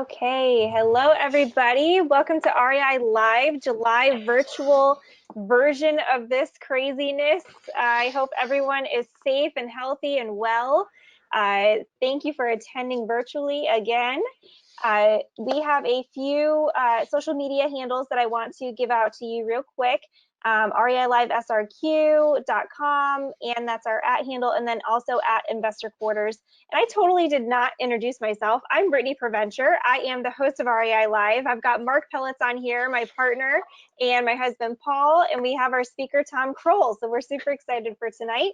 Okay, hello everybody. Welcome to REI Live, July virtual version of this craziness. I hope everyone is safe and healthy and well. Thank you for attending virtually again. We have a few social media handles that I want to give out to you real quick. REILivesRQ.com, and that's our @ handle, and then also at Investor Quarters. And I totally did not introduce myself. I'm Brittany Preventure. I am the host of REI Live. I've got Mark Pellets on here, my partner, and my husband Paul, and we have our speaker Tom Krol. So we're super excited for tonight.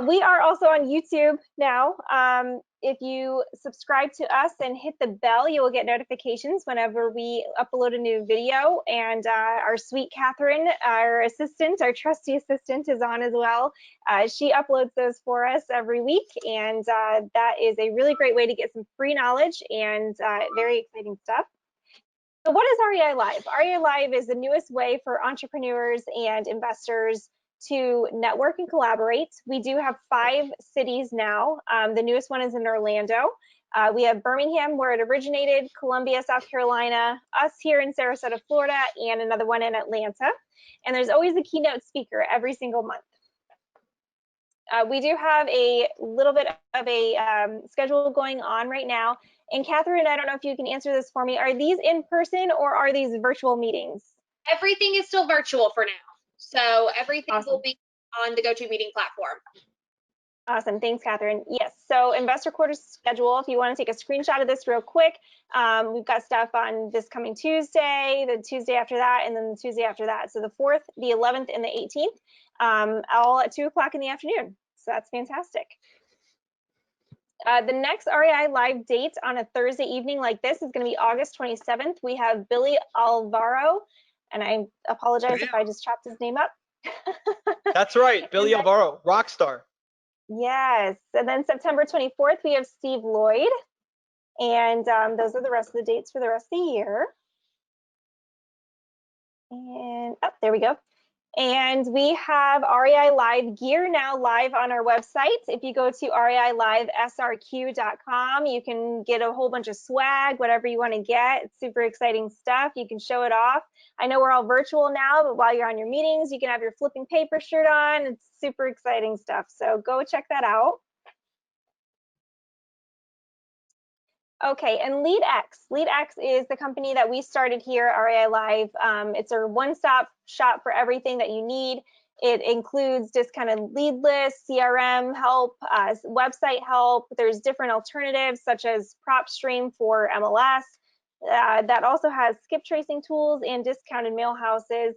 We are also on YouTube now. If you subscribe to us and hit the bell, you will get notifications whenever we upload a new video. And our sweet Catherine, our assistant, our trusty assistant, is on as well. She uploads those for us every week, and that is a really great way to get some free knowledge and very exciting stuff. So what is REI Live? REI Live is the newest way for entrepreneurs and investors to network and collaborate. We do have 5 cities now. The newest one is in Orlando. We have Birmingham, where it originated, Columbia, South Carolina, us here in Sarasota, Florida, and another one in Atlanta. And there's always a keynote speaker every single month. We do have a little bit of a schedule going on right now. And Catherine, I don't know if you can answer this for me. Are these in person or are these virtual meetings? Everything is still virtual for now. So everything Awesome. will be on the GoToMeeting platform. Awesome, thanks, Catherine. Yes, so Investor Quarters schedule, if you want to take a screenshot of this real quick, we've got stuff on this coming Tuesday, the Tuesday after that, and then the Tuesday after that. So the 4th, the 11th, and the 18th, all at 2 o'clock in the afternoon. So that's fantastic. The next REI Live date on a Thursday evening like this is going to be August 27th. We have Billy Alvaro, and I apologize if I just chopped his name up. That's right, Billy Alvaro, rock star. Yes, and then September 24th, we have Steve Lloyd, and those are the rest of the dates for the rest of the year. And oh, there we go. And we have REI Live gear now live on our website. If you go to REILivesRQ.com, you can get a whole bunch of swag, whatever you want to get. It's super exciting stuff. You can show it off. I know we're all virtual now, but while you're on your meetings, you can have your flipping paper shirt on. It's super exciting stuff. So go check that out. Okay, and LeadX is the company that we started here at REI Live. It's a one-stop shop for everything that you need. It includes discounted lead lists, CRM help, website help. There's different alternatives such as PropStream for MLS. That also has skip tracing tools and discounted mail houses.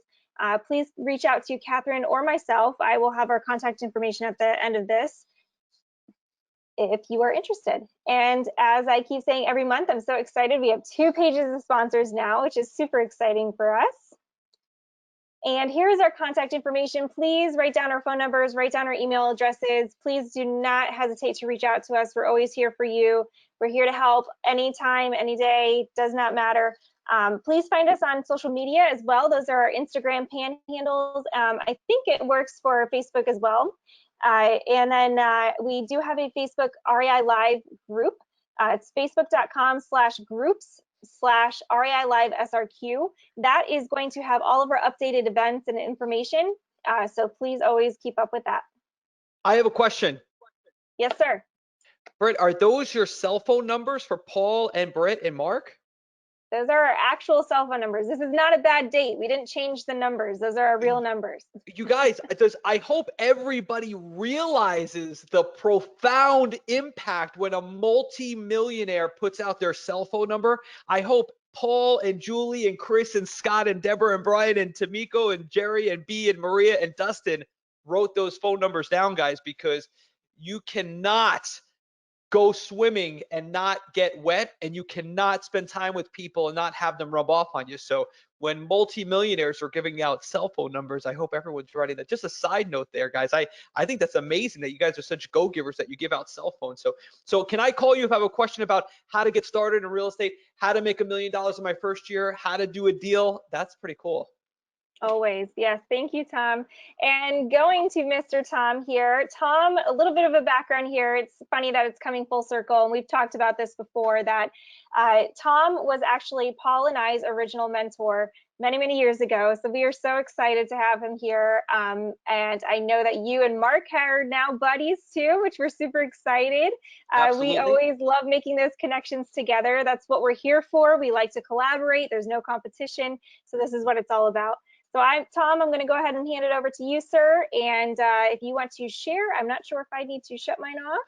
Please reach out to Catherine or myself. I will have our contact information at the end of this if you are interested. And as I keep saying every month, I'm so excited. We have 2 pages of sponsors now, which is super exciting for us. And here's our contact information. Please write down our phone numbers, write down our email addresses. Please do not hesitate to reach out to us. We're always here for you. We're here to help anytime, any day, does not matter. Please find us on social media as well. Those are our Instagram panhandles. I think it works for Facebook as well. And then we do have a Facebook REI Live group. It's facebook.com/groups/REI Live SRQ. That is going to have all of our updated events and information. So please always keep up with that. I have a question. Yes, sir. Britt, are those your cell phone numbers for Paul and Britt and Mark? Those are our actual cell phone numbers. This is not a bad date. We didn't change the numbers. Those are our real numbers. You guys, I hope everybody realizes the profound impact when a multi-millionaire puts out their cell phone number. I hope Paul and Julie and Chris and Scott and Deborah and Brian and Tamiko and Jerry and B and Maria and Dustin wrote those phone numbers down, guys, because you cannot go swimming and not get wet, and you cannot spend time with people and not have them rub off on you. So when multimillionaires are giving out cell phone numbers, I hope everyone's writing that. Just a side note there, guys. I think that's amazing that you guys are such go-givers that you give out cell phones. So can I call you if I have a question about how to get started in real estate, how to make $1 million in my first year, how to do a deal? That's pretty cool. Always. Yes. Thank you, Tom. And going to Mr. Tom here. Tom, a little bit of a background here. It's funny that it's coming full circle. And we've talked about this before that Tom was actually Paul and I's original mentor many, many years ago. So we are so excited to have him here. And I know that you and Mark are now buddies too, which we're super excited. We Absolutely. always love making those connections together. That's what we're here for. We like to collaborate. There's no competition. So this is what it's all about. So Tom, I'm going to go ahead and hand it over to you, sir. And if you want to share, I'm not sure if I need to shut mine off,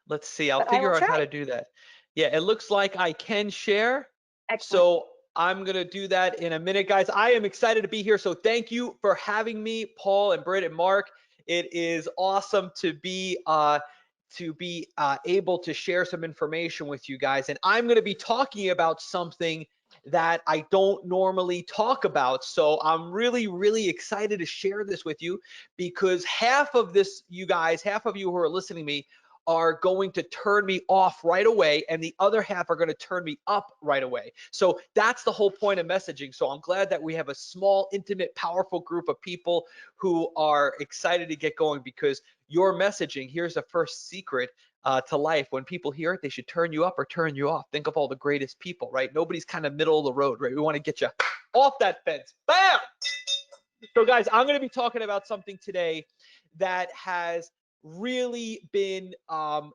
Let's see. I'll but I will figure out how try. to do that. Yeah, it looks like I can share. Excellent. So I'm going to do that in a minute, guys. I am excited to be here. So thank you for having me, Paul and Britt and Mark. It is awesome to be able to share some information with you guys. And I'm going to be talking about something that I don't normally talk about. So I'm really, really excited to share this with you because half of this, you guys, half of you who are listening to me are going to turn me off right away, and the other half are going to turn me up right away. So that's the whole point of messaging. So I'm glad that we have a small, intimate, powerful group of people who are excited to get going, because your messaging, here's the first secret to life. When people hear it, they should turn you up or turn you off. Think of all the greatest people, right? Nobody's kind of middle of the road, right? We want to get you off that fence. Bam! So guys, I'm going to be talking about something today that has really been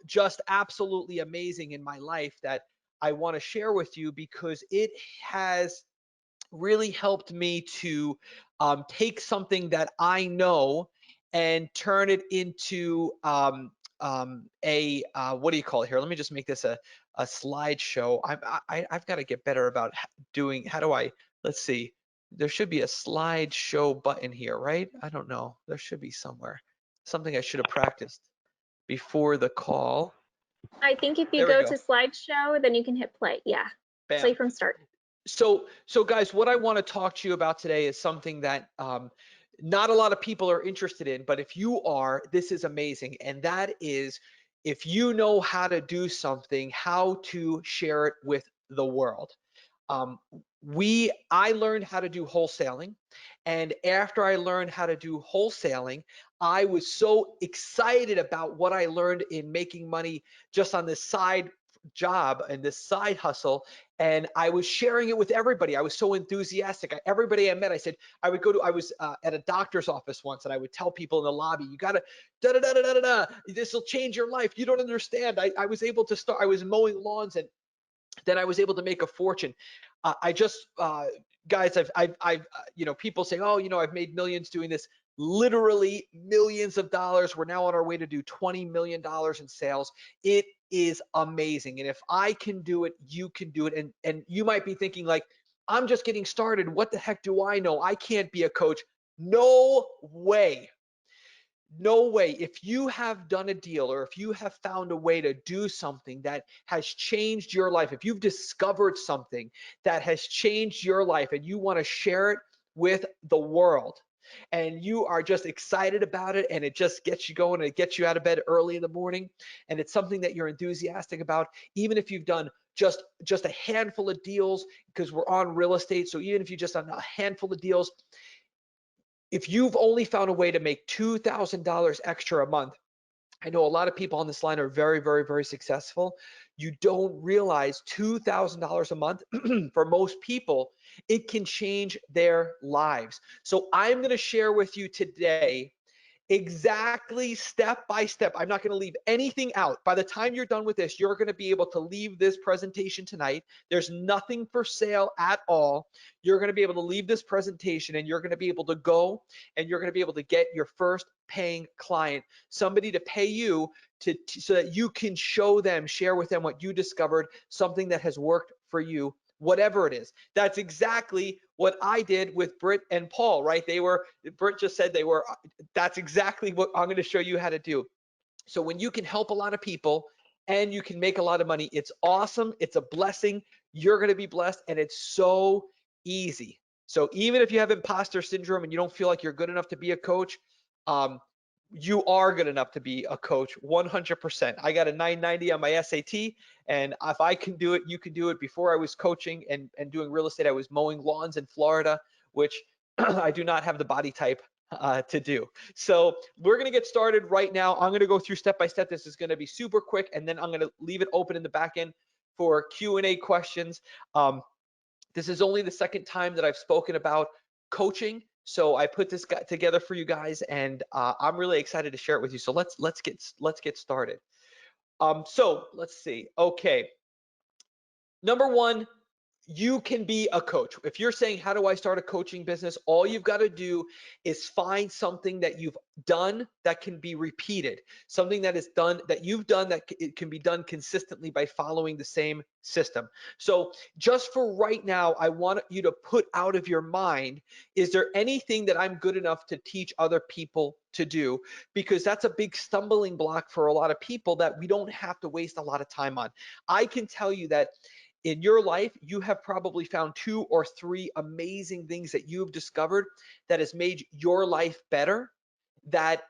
just absolutely amazing in my life, that I want to share with you, because it has really helped me to take something that I know and turn it into what do you call it here? Let me just make this a slideshow. I've got to get better about doing. How do I? Let's see. There should be a slideshow button here, right? I don't know. There should be somewhere. Something I should have practiced before the call. I think if you There we go go. to slideshow, then you can hit play. Yeah. Play Bam. from start. So guys, what I want to talk to you about today is something that not a lot of people are interested in, but if you are, this is amazing. And that is, if you know how to do something, how to share it with the world. I learned how to do wholesaling, and after I learned how to do wholesaling, I was so excited about what I learned in making money just on this side job and this side hustle, and I was sharing it with everybody. I was so enthusiastic. Everybody I met, I said, I was at a doctor's office once, and I would tell people in the lobby, you gotta da da da da da da, this will change your life, you don't understand. I was able to start, I was mowing lawns, and then I was able to make a fortune. Guys, people say, oh, I've made millions doing this. Literally millions of dollars. We're now on our way to do $20 million in sales. It is amazing. And if I can do it, you can do it. And you might be thinking like, I'm just getting started. What the heck do I know? I can't be a coach. No way. No way. If you have done a deal, or if you have found a way to do something that has changed your life, if you've discovered something that has changed your life and you want to share it with the world, and you are just excited about it, and it just gets you going, and it gets you out of bed early in the morning, and it's something that you're enthusiastic about, even if you've done just a handful of deals, because we're on real estate. So even if you just done a handful of deals, if you've only found a way to make $2,000 extra a month, I know a lot of people on this line are very, very, very successful. You don't realize $2,000 a month for most people, it can change their lives. So I'm going to share with you today exactly step by step. I'm not going to leave anything out. By the time you're done with this, you're going to be able to leave this presentation tonight. There's nothing for sale at all. You're going to be able to leave this presentation, and you're going to be able to go, and you're going to be able to get your first paying client, somebody to pay you so that you can show them, share with them what you discovered, something that has worked for you, whatever it is. That's exactly what I did with Britt and Paul, right? Britt just said that's exactly what I'm going to show you how to do. So when you can help a lot of people and you can make a lot of money, it's awesome. It's a blessing. You're going to be blessed, and it's so easy. So even if you have imposter syndrome and you don't feel like you're good enough to be a coach, you are good enough to be a coach 100%. I got a 990 on my SAT, and if I can do it, you can do it. Before I was coaching and doing real estate, I was mowing lawns in Florida, which I do not have the body type to do. So we're going to get started right now. I'm going to go through step by step. This is going to be super quick, and then I'm going to leave it open in the back end for Q&A questions. This is only the second time that I've spoken about coaching, so I put this together for you guys, and I'm really excited to share it with you. So let's get started. So let's see. Okay, number one, you can be a coach. If you're saying, how do I start a coaching business? All you've got to do is find something that you've done that can be repeated, something that is done that you've done that it can be done consistently by following the same system. So just for right now, I want you to put out of your mind, is there anything that I'm good enough to teach other people to do? Because that's a big stumbling block for a lot of people that we don't have to waste a lot of time on. I can tell you that in your life, you have probably found 2 or 3 amazing things that you've discovered that has made your life better, that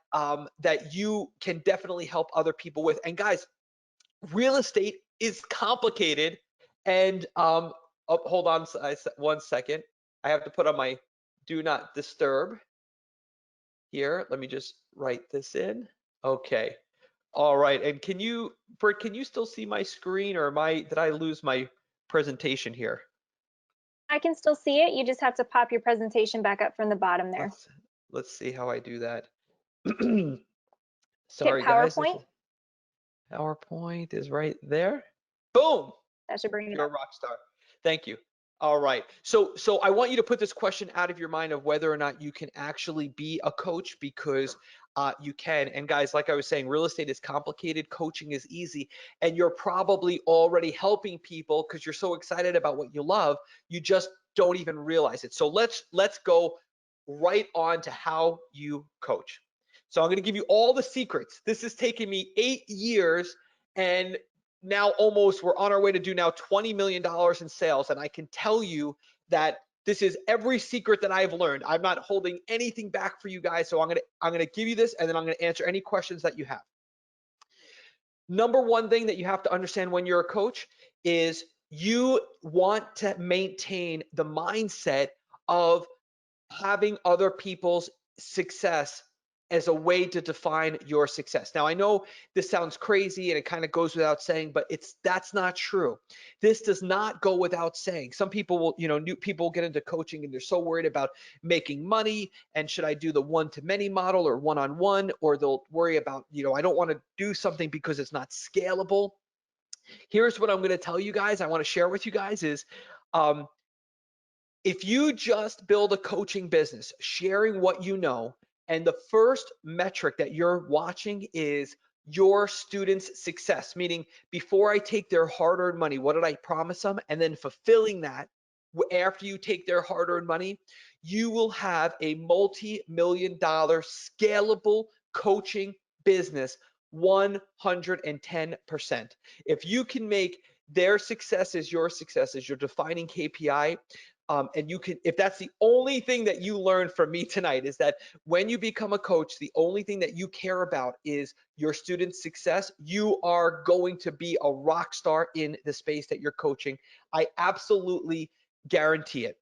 that you can definitely help other people with. And guys, real estate is complicated. And oh, hold on 1 second. I have to put on my do not disturb here. Let me just write this in. Okay. All right. And Britt, can you still see my screen, or did I lose my presentation here? I can still see it. You just have to pop your presentation back up from the bottom there. Let's see how I do that. Hit Sorry, guys. PowerPoint. PowerPoint is right there. Boom. That should bring it You're a up. rock star. Thank you. All right. So I want you to put this question out of your mind of whether or not you can actually be a coach, because you can. And guys, like I was saying, real estate is complicated. Coaching is easy. And you're probably already helping people because you're so excited about what you love. You just don't even realize it. So let's go right on to how you coach. So I'm going to give you all the secrets. This has taken me 8 years, and now almost we're on our way to do now $20 million in sales. And I can tell you that this is every secret that I've learned. I'm not holding anything back for you guys. So I'm gonna give you this, and then I'm gonna answer any questions that you have. Number one thing that you have to understand when you're a coach is you want to maintain the mindset of having other people's success as a way to define your success. Now, I know this sounds crazy and it kind of goes without saying, but that's not true. This does not go without saying. Some people will, new people get into coaching and they're so worried about making money, and should I do the one-to-many model or one-on-one, or they'll worry about, I don't want to do something because it's not scalable. Here's what I'm going to tell you guys, I want to share with you guys is, if you just build a coaching business, sharing what you know, and the first metric that you're watching is your students' success, meaning before I take their hard-earned money, what did I promise them? And then fulfilling that after you take their hard-earned money, you will have a multi-million-dollar scalable coaching business 110%. If you can make their successes your successes, your defining KPI, and you can, if that's the only thing that you learned from me tonight, is that when you become a coach, the only thing that you care about is your students' success, you are going to be a rock star in the space that you're coaching. I absolutely guarantee it.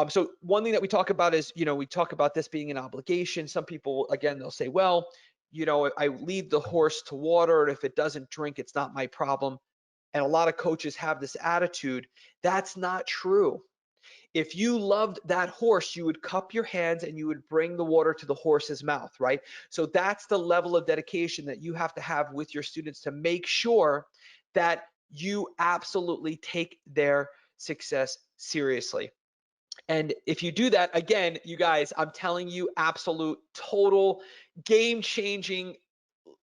So one thing that we talk about is, we talk about this being an obligation. Some people, again, they'll say, well, I lead the horse to water, and if it doesn't drink, it's not my problem. And a lot of coaches have this attitude. That's not true. If you loved that horse, you would cup your hands and you would bring the water to the horse's mouth, right? So that's the level of dedication that you have to have with your students to make sure that you absolutely take their success seriously. And if you do that, again, you guys, I'm telling you, absolute, total, game-changing,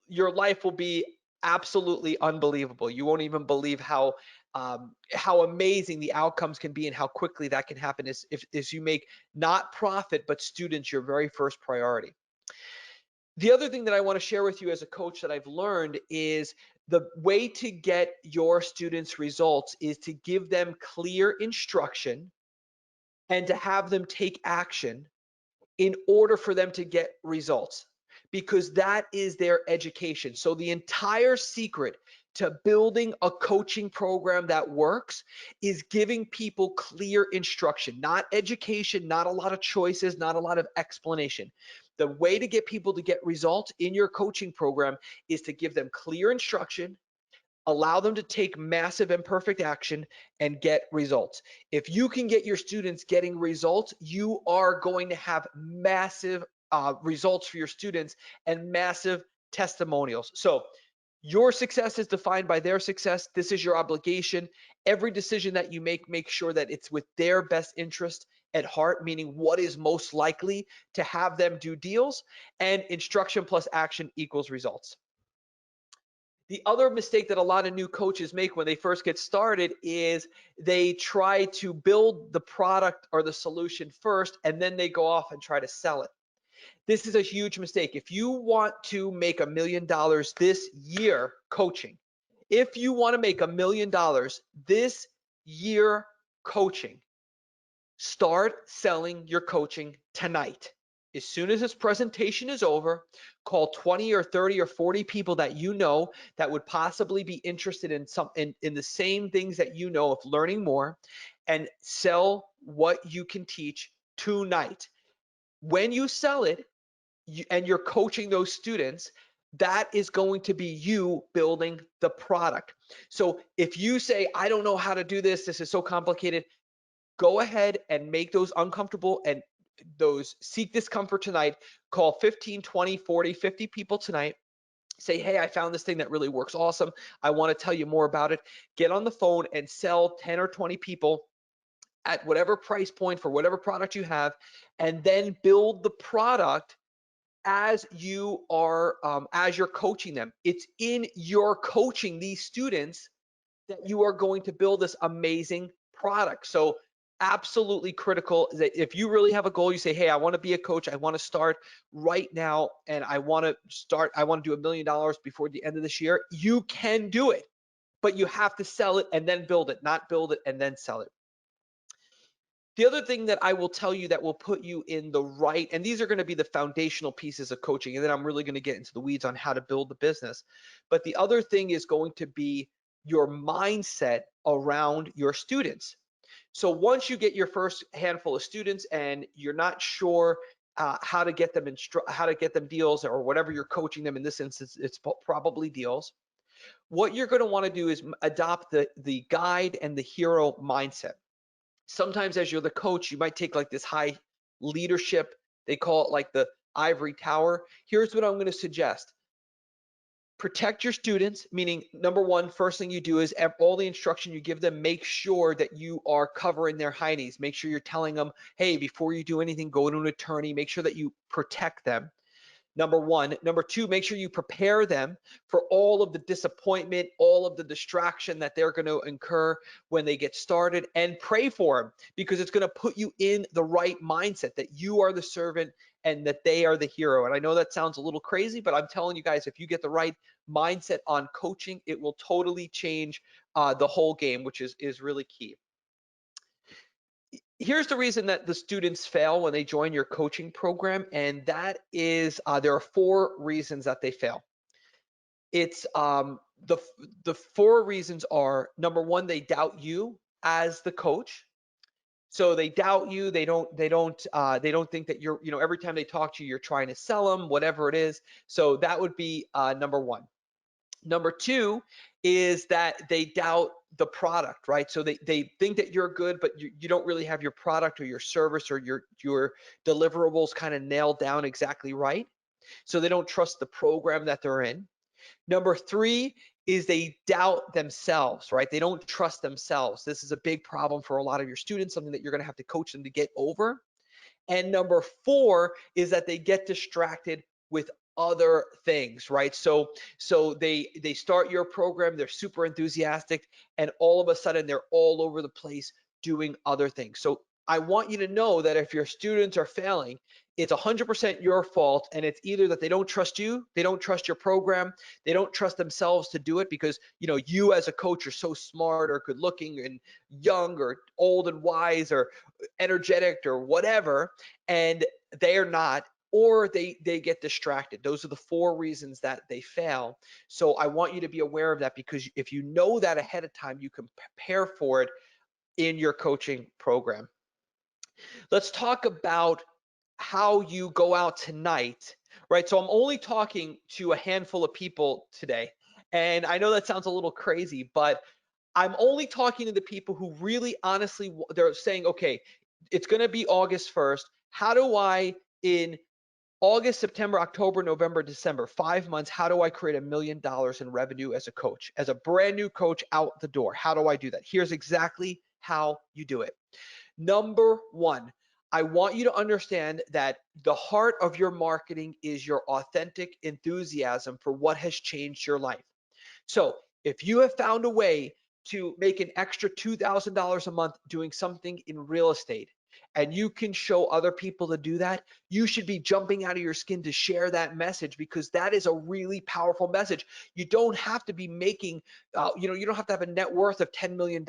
your life will be absolutely unbelievable. You won't even believe how amazing the outcomes can be and how quickly that can happen as you make not profit, but students your very first priority. The other thing that I want to share with you as a coach that I've learned is the way to get your students results is to give them clear instruction and to have them take action in order for them to get results, because that is their education. So the entire secret to building a coaching program that works is giving people clear instruction, not education, not a lot of choices, not a lot of explanation. The way to get people to get results in your coaching program is to give them clear instruction, allow them to take massive imperfect action, and get results. If you can get your students getting results, you are going to have massive results for your students and massive testimonials. So your success is defined by their success. This is your obligation. Every decision that you make sure that it's with their best interest at heart, meaning what is most likely to have them do deals, and instruction plus action equals results. The other mistake that a lot of new coaches make when they first get started is they try to build the product or the solution first, and then they go off and try to sell it. This is a huge mistake. If you want to make $1 million this year coaching, if you want to make $1 million this year coaching, start selling your coaching tonight. As soon as this presentation is over, call 20 or 30 or 40 people that you know that would possibly be interested in the same things that you know of learning more, and sell what you can teach tonight. When you sell it, and you're coaching those students, that is going to be you building the product. So if you say, I don't know how to do this, this is so complicated, go ahead and make those uncomfortable and those seek discomfort tonight. Call 15, 20, 40, 50 people tonight. Say, hey, I found this thing that really works awesome. I want to tell you more about it. Get on the phone and sell 10 or 20 people at whatever price point for whatever product you have, and then build the product as you are as you're coaching them. It's in your coaching these students that you are going to build this amazing product. So absolutely critical that if you really have a goal, you say, hey, I want to be a coach, I want to start right now, and I want to do $1 million before the end of this year. You can do it, but you have to sell it and then build it, not build it and then sell it. The other thing that I will tell you that will put you in the right, and these are going to be the foundational pieces of coaching, and then I'm really going to get into the weeds on how to build the business. But the other thing is going to be your mindset around your students. So once you get your first handful of students and you're not sure how to get them deals, or whatever you're coaching them, in this instance, it's probably deals. What you're going to want to do is adopt the guide and the hero mindset. Sometimes as you're the coach, you might take like this high leadership, they call it like the ivory tower. Here's what I'm going to suggest. Protect your students, meaning number one, first thing you do is all the instruction you give them, make sure that you are covering their heinies. Make sure you're telling them, hey, before you do anything, go to an attorney. Make sure that you protect them. Number one. Number two, make sure you prepare them for all of the disappointment, all of the distraction that they're going to incur when they get started, and pray for them, because it's going to put you in the right mindset that you are the servant and that they are the hero. And I know that sounds a little crazy, but I'm telling you guys, if you get the right mindset on coaching, it will totally change the whole game, which is really key. Here's the reason that the students fail when they join your coaching program, and that is there are 4 reasons that they fail. It's the 4 reasons are: number one, they doubt you as the coach. So they doubt you. They don't think that you're, every time they talk to you, you're trying to sell them, whatever it is. So that would be number one. Number two is that they doubt the product, right? So they think that you're good, but you don't really have your product or your service or your deliverables kind of nailed down exactly right. So they don't trust the program that they're in. Number 3 is they doubt themselves, right? They don't trust themselves. This is a big problem for a lot of your students, something that you're going to have to coach them to get over. And number 4 is that they get distracted with other things, right? So they start your program, they're super enthusiastic, and all of a sudden they're all over the place doing other things. So I want you to know that if your students are failing, it's 100% your fault, and it's either that they don't trust you, they don't trust your program, they don't trust themselves to do it, because you as a coach are so smart or good looking and young or old and wise or energetic or whatever, and they are not. or they get distracted. Those are the 4 reasons that they fail. So I want you to be aware of that, because if you know that ahead of time, you can prepare for it in your coaching program. Let's talk about how you go out tonight, right? So I'm only talking to a handful of people today. And I know that sounds a little crazy, but I'm only talking to the people who really honestly, they're saying, okay, it's going to be August 1st. How do I, in August, September, October, November, December, 5 months, how do I create $1 million in revenue as a coach, as a brand new coach out the door? How do I do that? Here's exactly how you do it. Number 1, I want you to understand that the heart of your marketing is your authentic enthusiasm for what has changed your life. So if you have found a way to make an extra $2,000 a month doing something in real estate, and you can show other people to do that, you should be jumping out of your skin to share that message, because that is a really powerful message. You don't have to be making, you don't have to have a net worth of $10 million.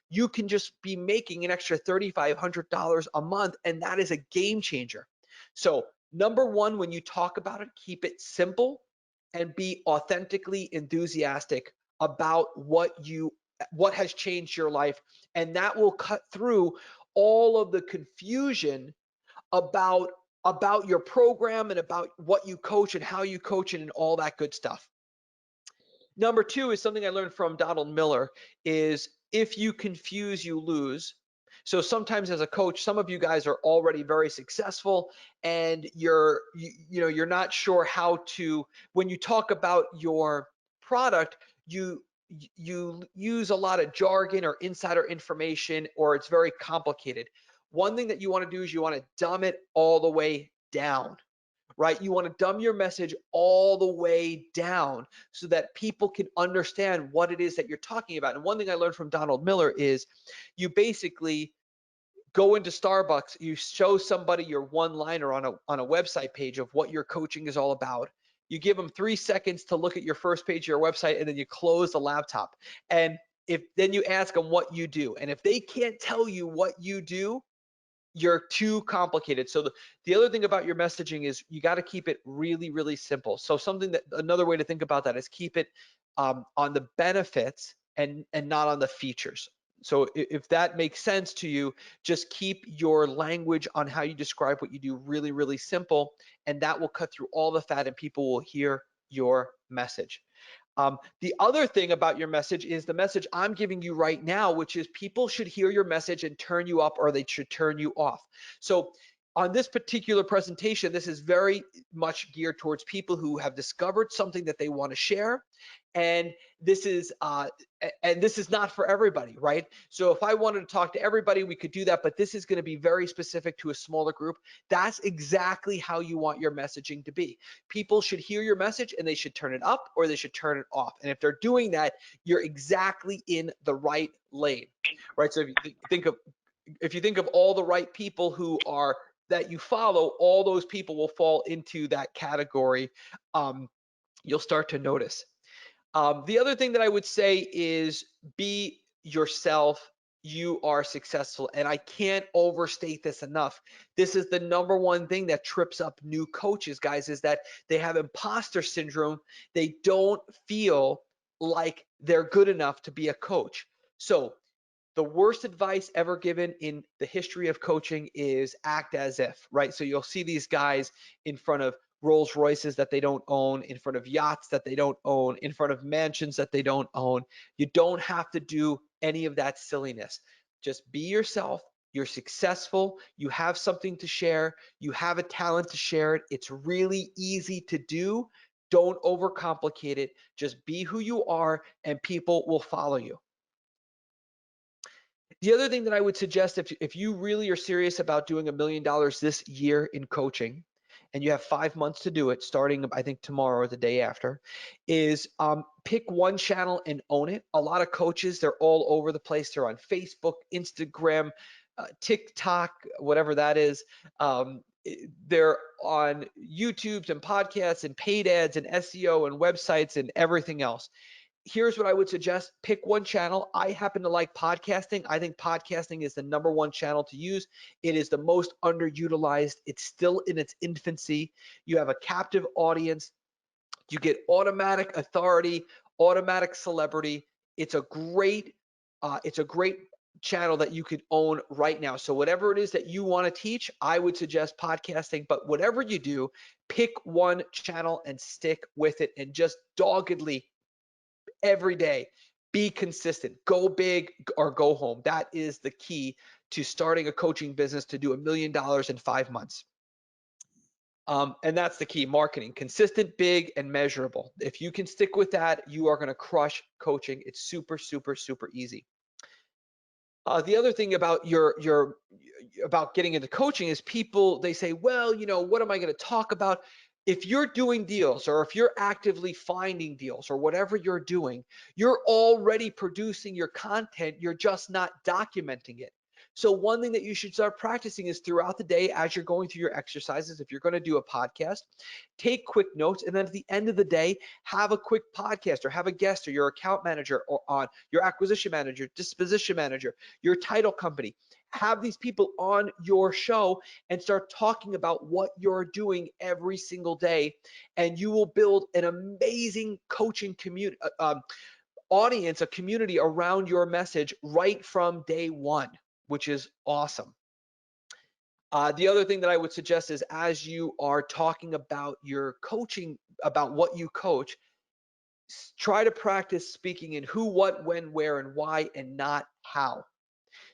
You can just be making an extra $3,500 a month, and that is a game changer. So number 1, when you talk about it, keep it simple and be authentically enthusiastic about what has changed your life, and that will cut through all of the confusion about your program and about what you coach and how you coach it and all that good stuff. Number 2 is something I learned from Donald Miller, is if you confuse, you lose. So sometimes as a coach, some of you guys are already very successful, and you're not sure how to, when you talk about your product, you use a lot of jargon or insider information, or it's very complicated. One thing that you want to do is you want to dumb it all the way down. Right? You want to dumb your message all the way down so that people can understand what it is that you're talking about. And one thing I learned from Donald Miller is you basically go into Starbucks, you show somebody your one-liner on a website page of what your coaching is all about. You give them 3 seconds to look at your first page of your website, and then you close the laptop. And then you ask them what you do. And if they can't tell you what you do, you're too complicated. So the other thing about your messaging is you got to keep it really, really simple. So another way to think about that is keep it on the benefits and not on the features. So if that makes sense to you, just keep your language on how you describe what you do really, really simple, and that will cut through all the fat and people will hear your message. The other thing about your message is the message I'm giving you right now, which is people should hear your message and turn you up, or they should turn you off. So on this particular presentation, this is very much geared towards people who have discovered something that they want to share. And this is not for everybody, right? So if I wanted to talk to everybody, we could do that, but this is going to be very specific to a smaller group. That's exactly how you want your messaging to be. People should hear your message and they should turn it up or they should turn it off. And if they're doing that, you're exactly in the right lane, right? So if you think of all the right people that you follow, all those people will fall into that category. You'll start to notice. The other thing that I would say is be yourself. You are successful. And I can't overstate this enough. This is the number one thing that trips up new coaches, guys, is that they have imposter syndrome. They don't feel like they're good enough to be a coach. So the worst advice ever given in the history of coaching is act as if, right? So you'll see these guys in front of Rolls Royces that they don't own, in front of yachts that they don't own, in front of mansions that they don't own. You don't have to do any of that silliness. Just be yourself. You're successful. You have something to share. You have a talent to share it. It's really easy to do. Don't overcomplicate it. Just be who you are, and people will follow you. The other thing that I would suggest, if you really are serious about doing $1 million this year in coaching, and you have 5 months to do it, starting I think tomorrow or the day after, is pick one channel and own it. A lot of coaches, they're all over the place. They're on Facebook, Instagram, TikTok, whatever that is. They're on YouTubes and podcasts and paid ads and SEO and websites and everything else. here's what I would suggest. Pick one channel. I happen to like podcasting. I think podcasting is the #1 channel to use. It is the most underutilized. It's still in its infancy. You have a captive audience. You get automatic authority, automatic celebrity. It's a great channel that you could own right now. So whatever it is that you want to teach, I would suggest podcasting. But whatever you do, pick one channel and stick with it, and just doggedly every day be consistent. Go big or go home. That is the key to starting a coaching business to do $1 million in 5 months. And that's the key: marketing, consistent, big, and measurable. If you can stick with that, you are going to crush coaching. It's super, super, super easy. The other thing about about getting into coaching is people, they say, well, what am I going to talk about? If you're doing deals, or if you're actively finding deals, or whatever you're doing, you're already producing your content. You're just not documenting it. So one thing that you should start practicing is throughout the day, as you're going through your exercises, if you're going to do a podcast, take quick notes, and then at the end of the day, have a quick podcast, or have a guest, or your account manager, or on your acquisition manager, disposition manager, your title company. Have these people on your show and start talking about what you're doing every single day, and you will build an amazing coaching community, audience, a community around your message right from day one, which is awesome. The other thing that I would suggest is, as you are talking about your coaching, about what you coach, try to practice speaking in who, what, when, where, and why, and not how.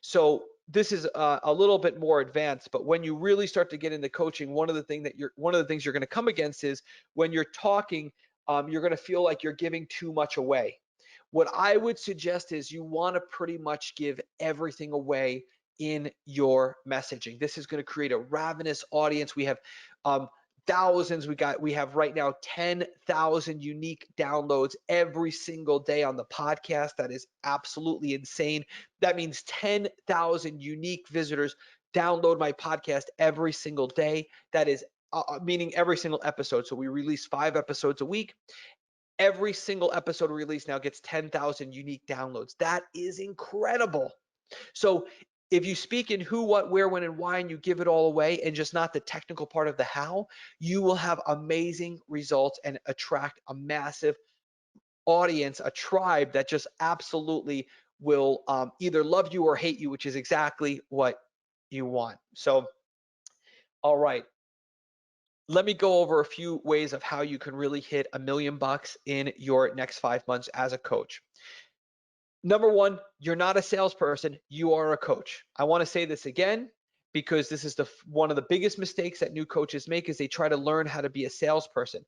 So this is a little bit more advanced, but when you really start to get into coaching, one of the things you're going to come against is when you're talking, you're going to feel like you're giving too much away. What I would suggest is you want to pretty much give everything away in your messaging. This is going to create a ravenous audience. We have thousands. We have right now 10,000 unique downloads every single day on the podcast. That is absolutely insane. That means 10,000 unique visitors download my podcast every single day. That is meaning every single episode. So we release 5 episodes a week. Every single episode released now gets 10,000 unique downloads. That is incredible. So if you speak in who, what, where, when, and why, and you give it all away, and just not the technical part of the how, you will have amazing results and attract a massive audience, a tribe that just absolutely will either love you or hate you, which is exactly what you want. So, all right. Let me go over a few ways of how you can really hit $1 million in your next 5 months as a coach. Number one, you're not a salesperson, you are a coach. I want to say this again, because this is one of the biggest mistakes that new coaches make, is they try to learn how to be a salesperson.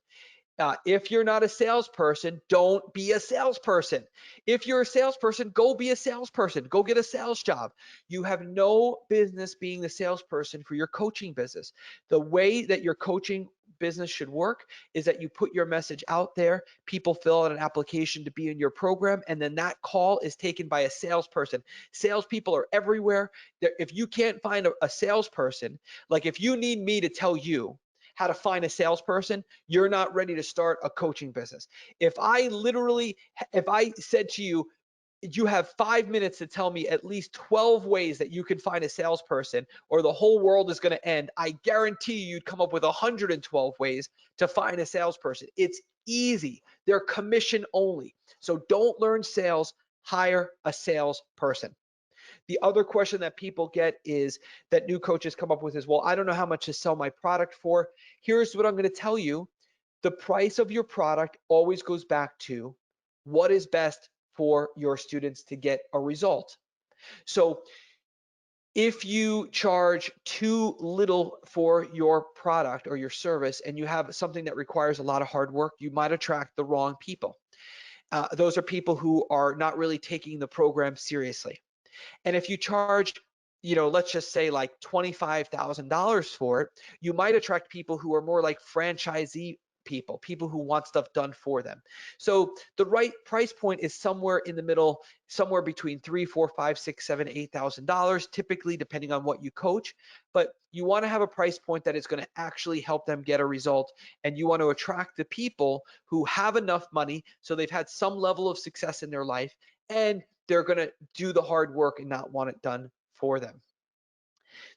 If you're not a salesperson, don't be a salesperson. If you're a salesperson, go be a salesperson. Go get a sales job. You have no business being the salesperson for your coaching business. The way that your coaching business should work is that you put your message out there, people fill out an application to be in your program, and then that call is taken by a salesperson. Salespeople are everywhere. If you can't find a salesperson, like if you need me to tell you how to find a salesperson, you're not ready to start a coaching business. If I said to you, you have 5 minutes to tell me at least 12 ways that you can find a salesperson, or the whole world is going to end, I guarantee you'd come up with 112 ways to find a salesperson. It's easy. They're commission only. So don't learn sales, hire a salesperson. The other question that people get is that new coaches come up with is, well, I don't know how much to sell my product for. Here's what I'm going to tell you. The price of your product always goes back to what is best for your students to get a result. So if you charge too little for your product or your service, and you have something that requires a lot of hard work, you might attract the wrong people. Those are people who are not really taking the program seriously. And if you charge, let's just say like $25,000 for it, you might attract people who are more like franchisee people who want stuff done for them. So the right price point is somewhere in the middle, somewhere between $3, $4, $5, $6, $7, $8,000, typically depending on what you coach. But you want to have a price point that is going to actually help them get a result, and you want to attract the people who have enough money so they've had some level of success in their life, and they're going to do the hard work and not want it done for them.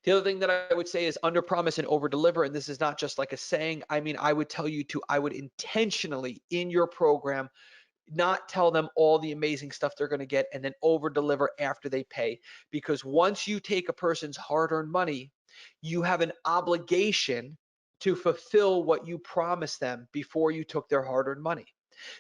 The other thing that I would say is under promise and over deliver. And this is not just like a saying. I mean, I would tell you I would intentionally in your program not tell them all the amazing stuff they're going to get and then over deliver after they pay. Because once you take a person's hard earned money, you have an obligation to fulfill what you promised them before you took their hard earned money.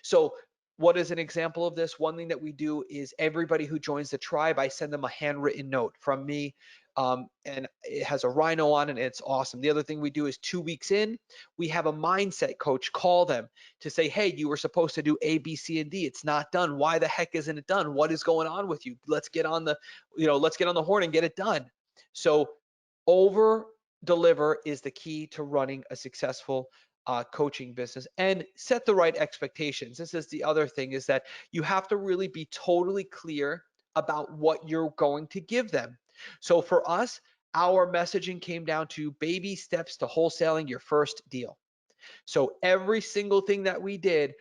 So what is an example of this? One thing that we do is everybody who joins the tribe, I send them a handwritten note from me. And it has a rhino on it, and it's awesome. The other thing we do is 2 weeks in, we have a mindset coach call them to say, hey, you were supposed to do A, B, C, and D. It's not done. Why the heck isn't it done? What is going on with you? Let's get on the, let's get on the horn and get it done. So over deliver is the key to running a successful coaching business, and set the right expectations. This is the other thing, is that you have to really be totally clear about what you're going to give them. So for us, our messaging came down to baby steps to wholesaling your first deal. So every single thing that we did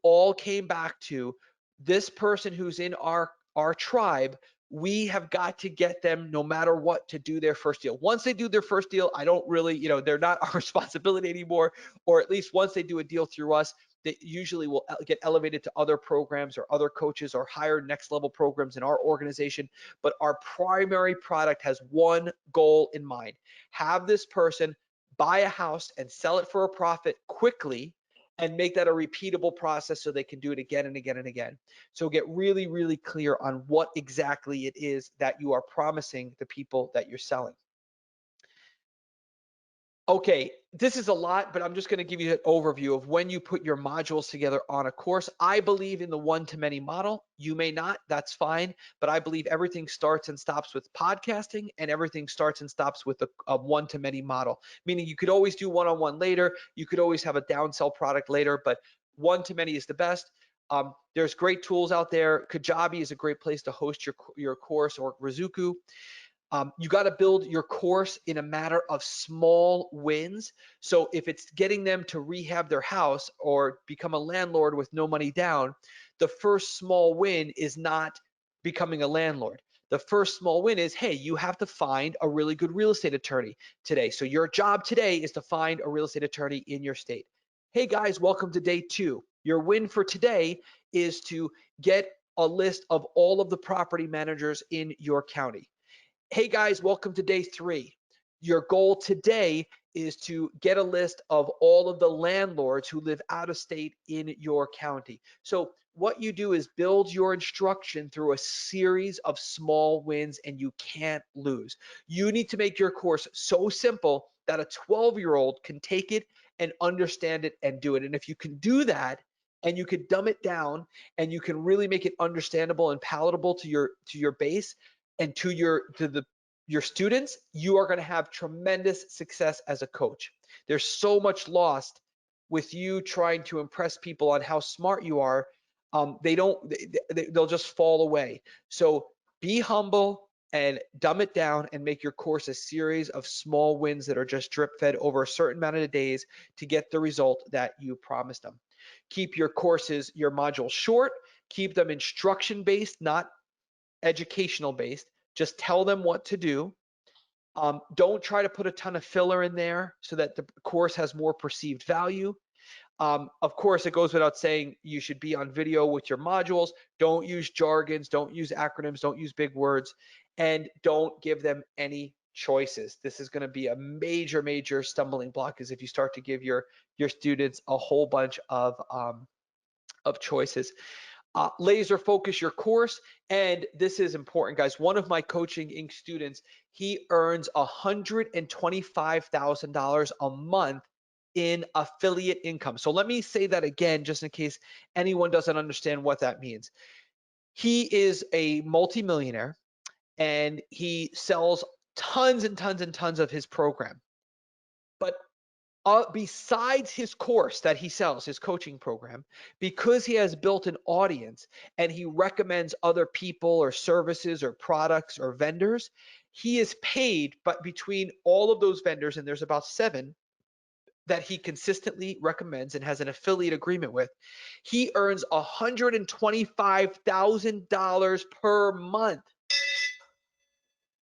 all came back to this person who's in our tribe. We have got to get them, no matter what, to do their first deal. Once they do their first deal, I don't really, they're not our responsibility anymore, or at least once they do a deal through us, they usually will get elevated to other programs or other coaches or higher next level programs in our organization. But our primary product has one goal in mind: have this person buy a house and sell it for a profit quickly, and make that a repeatable process so they can do it again and again and again. So get really, really clear on what exactly it is that you are promising the people that you're selling. Okay, this is a lot, but I'm just going to give you an overview of when you put your modules together on a course. I believe in the one-to-many model. You may not, that's fine, but I believe everything starts and stops with podcasting, and everything starts and stops with a one-to-many model, meaning you could always do one-on-one later. You could always have a downsell product later, but one-to-many is the best. There's great tools out there. Kajabi is a great place to host your course, or Rizuku. You got to build your course in a matter of small wins. So if it's getting them to rehab their house or become a landlord with no money down, the first small win is not becoming a landlord. The first small win is, hey, you have to find a really good real estate attorney today. So your job today is to find a real estate attorney in your state. Hey guys, welcome to day 2. Your win for today is to get a list of all of the property managers in your county. Hey guys, welcome to day 3. Your goal today is to get a list of all of the landlords who live out of state in your county. So what you do is build your instruction through a series of small wins, and you can't lose. You need to make your course so simple that a 12-year-old can take it and understand it and do it. And if you can do that, and you can dumb it down, and you can really make it understandable and palatable to your base, and to your students, you are going to have tremendous success as a coach. There's so much lost with you trying to impress people on how smart you are. They'll just fall away. So be humble and dumb it down, and make your course a series of small wins that are just drip fed over a certain amount of days to get the result that you promised them. Keep your courses, your modules short. Keep them instruction based, not educational based. Just tell them what to do. Don't try to put a ton of filler in there so that the course has more perceived value. Of course, it goes without saying you should be on video with your modules. Don't use jargons, don't use acronyms, don't use big words, and don't give them any choices. This is going to be a major, major stumbling block, is if you start to give your students a whole bunch of choices. Laser focus your course. And this is important, guys. One of my Coaching Inc. students, he earns $125,000 a month in affiliate income. So let me say that again, just in case anyone doesn't understand what that means. He is a multimillionaire, and he sells tons and tons and tons of his program. But besides his course that he sells, his coaching program, because he has built an audience and he recommends other people or services or products or vendors, he is paid, but between all of those vendors, and there's about 7 that he consistently recommends and has an affiliate agreement with, he earns $125,000 per month.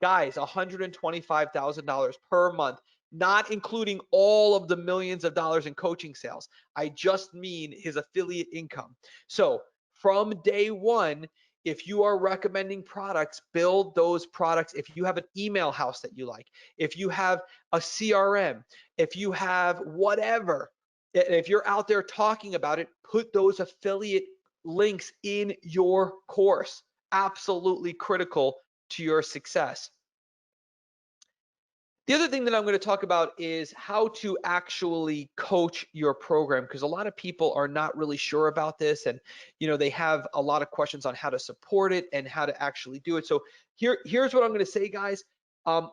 Guys, $125,000 per month, not including all of the millions of dollars in coaching sales. I just mean his affiliate income. So from day one, if you are recommending products, build those products. If you have an email house that you like, if you have a CRM, if you have whatever, if you're out there talking about it, put those affiliate links in your course. Absolutely critical to your success. The other thing that I'm going to talk about is how to actually coach your program, because a lot of people are not really sure about this, and they have a lot of questions on how to support it and how to actually do it. So here's what I'm going to say, guys.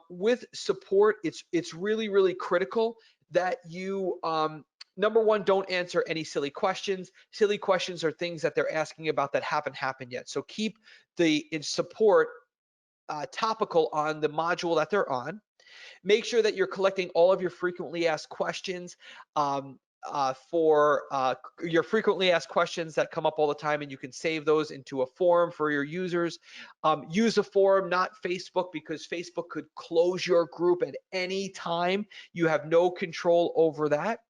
With support, it's really, really critical that you number one, don't answer any silly questions. Silly questions are things that they're asking about that haven't happened yet. So keep the support topical on the module that they're on. Make sure that you're collecting all of your frequently asked questions for your frequently asked questions that come up all the time, and you can save those into a forum for your users. Use a forum, not Facebook, because Facebook could close your group at any time. You have no control over that.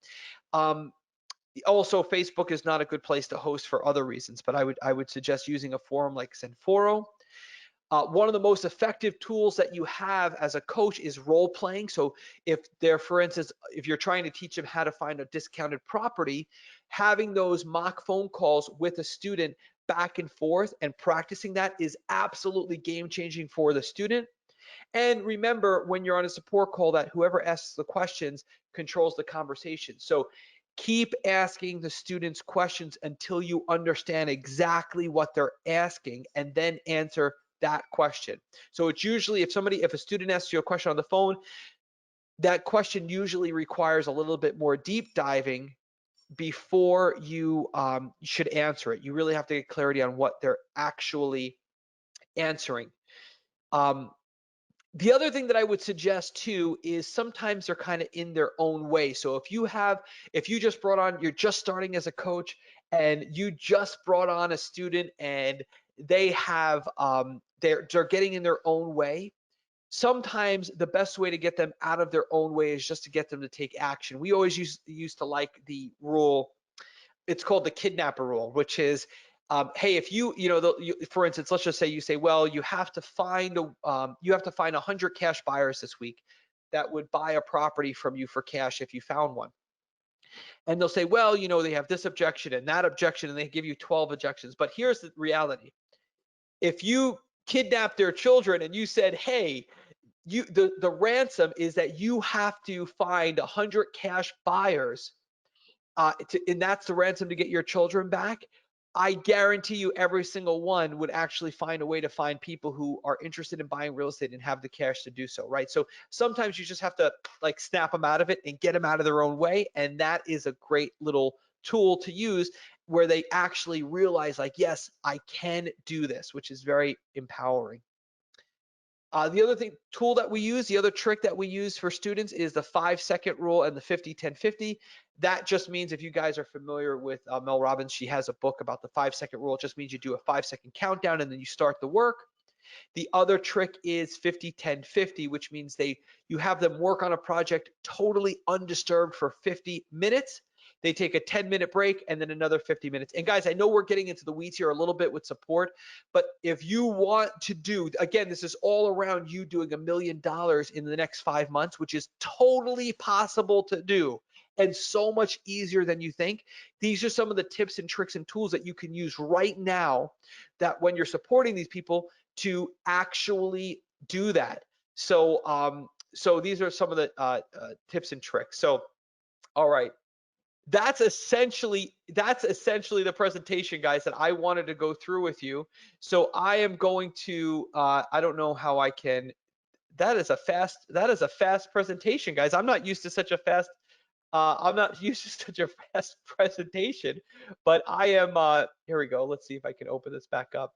Also, Facebook is not a good place to host for other reasons, but I would suggest using a forum like Zenforo. One of the most effective tools that you have as a coach is role playing. So for instance, if you're trying to teach them how to find a discounted property, having those mock phone calls with a student back and forth and practicing that is absolutely game changing for the student. And remember, when you're on a support call, that whoever asks the questions controls the conversation. So keep asking the students questions until you understand exactly what they're asking, and then answer that question. So it's usually if a student asks you a question on the phone, that question usually requires a little bit more deep diving before you should answer it. You really have to get clarity on what they're actually answering. The other thing that I would suggest too is sometimes they're kind of in their own way. So if you just brought on, you're just starting as a coach and you just brought on a student and they have they're getting in their own way. Sometimes the best way to get them out of their own way is just to get them to take action. We always used to like the rule. It's called the kidnapper rule, which is, hey, if for instance, let's just say you say, well, you have to find 100 cash buyers this week that would buy a property from you for cash if you found one. And they'll say, well, they have this objection and that objection, and they give you 12 objections. But here's the reality. If you kidnap their children and you said, hey, the ransom is that you have to find 100 cash buyers, and that's the ransom to get your children back, I guarantee you every single one would actually find a way to find people who are interested in buying real estate and have the cash to do so, right? So sometimes you just have to snap them out of it and get them out of their own way, and that is a great little tool to use where they actually realize, yes, I can do this, which is very empowering. The other trick that we use for students is the 5-second rule and the 50-10-50. That just means, if you guys are familiar with Mel Robbins, she has a book about the 5-second rule. It just means you do a 5-second countdown and then you start the work. The other trick is 50-10-50, which means you have them work on a project totally undisturbed for 50 minutes. They take a 10-minute break and then another 50 minutes. And guys, I know we're getting into the weeds here a little bit with support, but if you want to do, again, this is all around you doing $1 million in the next 5 months, which is totally possible to do and so much easier than you think. These are some of the tips and tricks and tools that you can use right now, that when you're supporting these people, to actually do that. So so these are some of the tips and tricks. So all right, that's essentially the presentation, guys, that I wanted to go through with you. So I am going to I don't know how I can, that is a fast presentation, guys. I'm not used to such a fast I'm not used to such a fast presentation, but I am, here we go. Let's see if I can open this back up.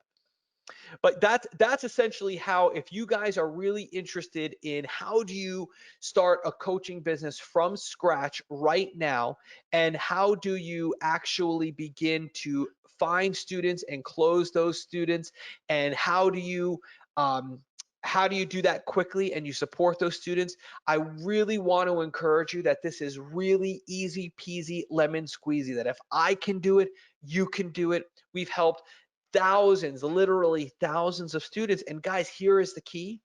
But that's essentially how, if you guys are really interested in how do you start a coaching business from scratch right now, and how do you actually begin to find students and close those students, and how do you do that quickly and you support those students, I really want to encourage you that this is really easy peasy lemon squeezy, that if I can do it, you can do it. We've helped thousands, literally thousands of students. And guys, here is the key.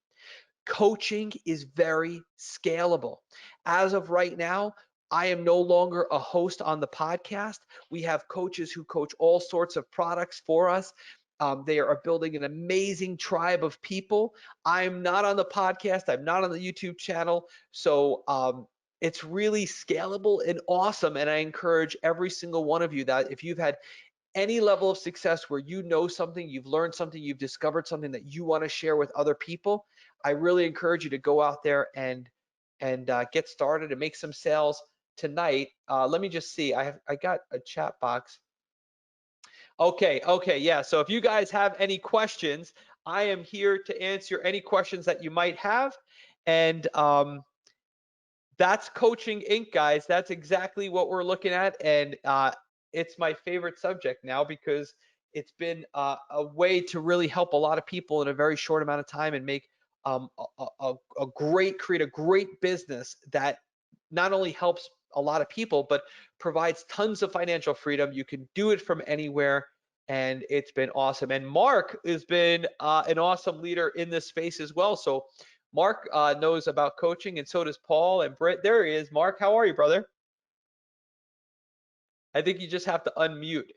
Coaching is very scalable. As of right now, I am no longer a host on the podcast. We have coaches who coach all sorts of products for us. They are building an amazing tribe of people. I'm not on the podcast. I'm not on the YouTube channel. So it's really scalable and awesome. And I encourage every single one of you that if you've had any level of success where you know something, you've learned something, you've discovered something that you want to share with other people, I really encourage you to go out there and get started and make some sales tonight. Let me just see. I got a chat box. Okay, yeah. So if you guys have any questions, I am here to answer any questions that you might have. And that's Coaching Inc., guys. That's exactly what we're looking at. And it's my favorite subject now because it's been a way to really help a lot of people in a very short amount of time and make create a great business that not only helps a lot of people, but provides tons of financial freedom. You can do it from anywhere. And it's been awesome. And Mark has been an awesome leader in this space as well. So Mark knows about coaching, and so does Paul and Britt. There he is. Mark, how are you, brother? I think you just have to unmute.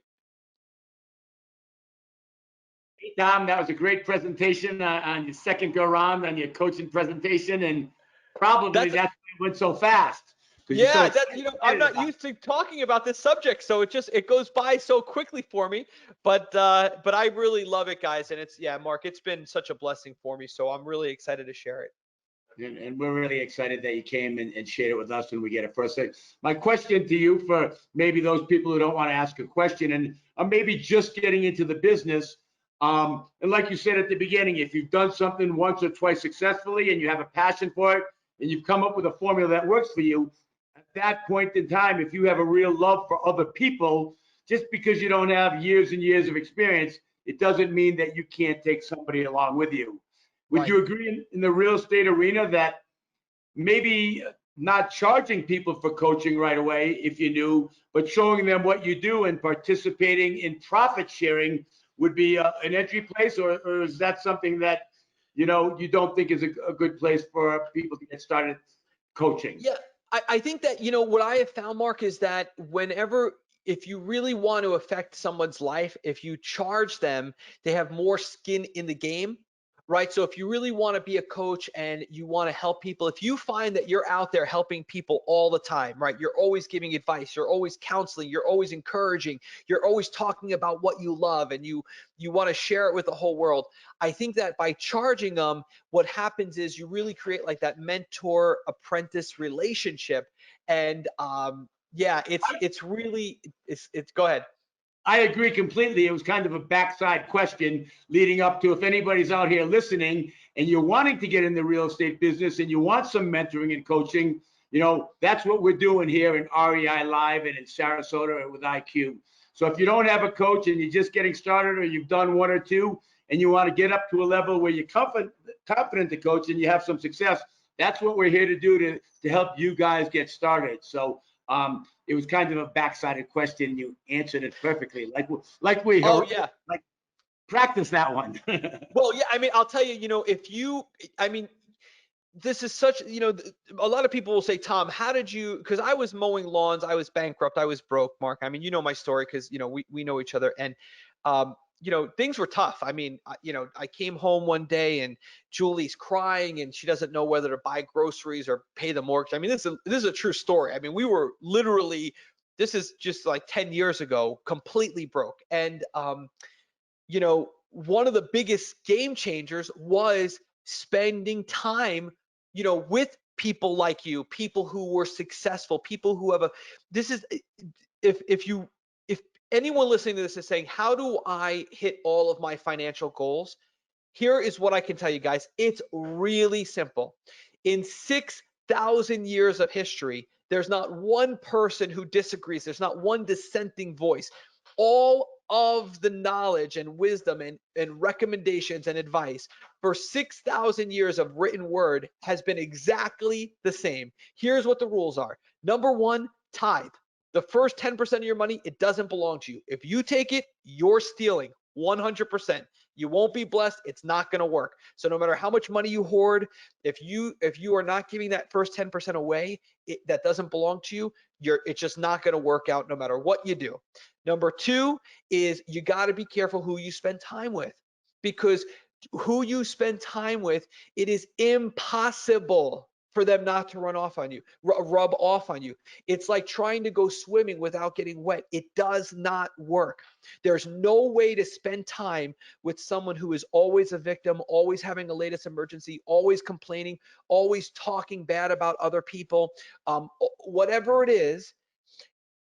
Hey, Tom, that was a great presentation on your second go round on your coaching presentation, and probably that's why it went so fast. Yeah, I'm not used to talking about this subject, so it goes by so quickly for me. But I really love it, guys, and Mark, it's been such a blessing for me. So I'm really excited to share it. And we're really excited that you came and shared it with us when we get it first. My question to you, for maybe those people who don't want to ask a question and are maybe just getting into the business, and like you said at the beginning, if you've done something once or twice successfully and you have a passion for it and you've come up with a formula that works for you, at that point in time, if you have a real love for other people, just because you don't have years and years of experience, it doesn't mean that you can't take somebody along with you. Would you agree in the real estate arena that maybe not charging people for coaching right away if you knew, but showing them what you do and participating in profit sharing would be an entry place, or is that something that you don't think is a good place for people to get started coaching? Yeah, I think that what I have found, Mark, is that if you really want to affect someone's life, if you charge them, they have more skin in the game. Right. So if you really want to be a coach and you want to help people, if you find that you're out there helping people all the time, right, you're always giving advice, you're always counseling, you're always encouraging, you're always talking about what you love, and you want to share it with the whole world. I think that by charging them, what happens is you really create like that mentor apprentice relationship. And it's go ahead. I agree completely. It was kind of a backside question leading up to, if anybody's out here listening and you're wanting to get in the real estate business and you want some mentoring and coaching, that's what we're doing here in REI Live and in Sarasota with IQ. So if you don't have a coach and you're just getting started, or you've done one or two and you want to get up to a level where you're confident to coach and you have some success, that's what we're here to do to help you guys get started. So it was kind of a backsided question. You answered it perfectly. Like we practice that one. Well, yeah, I mean, I'll tell you, this is such, a lot of people will say, Tom, how did you, because I was mowing lawns, I was bankrupt, I was broke, Mark. I mean, you know my story because, we know each other. And, things were tough. I mean, I came home one day and Julie's crying and she doesn't know whether to buy groceries or pay the mortgage. I mean, this is a true story. I mean, we were literally, this is just like 10 years ago, completely broke. And, one of the biggest game changers was spending time, with people like you, people who were successful, people who have if anyone listening to this is saying, how do I hit all of my financial goals? Here is what I can tell you guys. It's really simple. In 6,000 years of history, there's not one person who disagrees. There's not one dissenting voice. All of the knowledge and wisdom and recommendations and advice for 6,000 years of written word has been exactly the same. Here's what the rules are. Number one, tithe. The first 10% of your money, it doesn't belong to you. If you take it, you're stealing 100%. You won't be blessed. It's not going to work. So no matter how much money you hoard, if you are not giving that first 10% away, that doesn't belong to you, it's just not going to work out no matter what you do. Number two is you got to be careful who you spend time with, because who you spend time with, it is impossible for them not to rub off on you. It's like trying to go swimming without getting wet. It does not work. There's no way to spend time with someone who is always a victim, always having the latest emergency, always complaining, always talking bad about other people. Whatever it is,